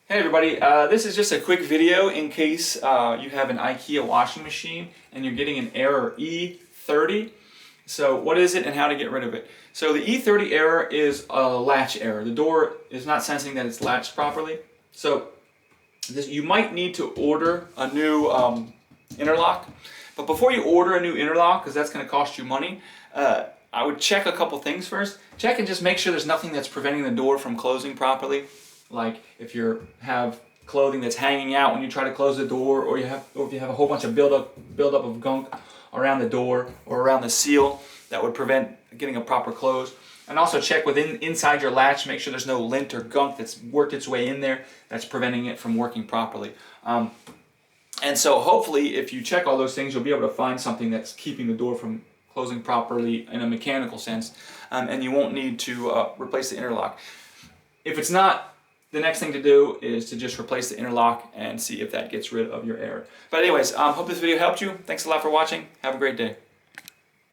Hey everybody, this is just a quick video in case you have an Ikea washing machine and you're getting an error E30. So what is it and how to get rid of it? So the E30 error is a latch error. The door is not sensing that it's latched properly. So you might need to order a new interlock. But before you order a new interlock, because that's going to cost you money, I would check a couple things first. Check and just make sure there's nothing that's preventing the door from closing properly. Like if you have clothing that's hanging out when you try to close the door, or if you have a whole bunch of buildup of gunk around the door or around the seal that would prevent getting a proper close. And also check inside your latch, make sure there's no lint or gunk that's worked its way in there that's preventing it from working properly. And so hopefully if you check all those things, you'll be able to find something that's keeping the door from closing properly in a mechanical sense, and you won't need to replace the interlock. If it's not, the next thing to do is to just replace the interlock and see if that gets rid of your error. But anyways, hope this video helped you. Thanks a lot for watching. Have a great day.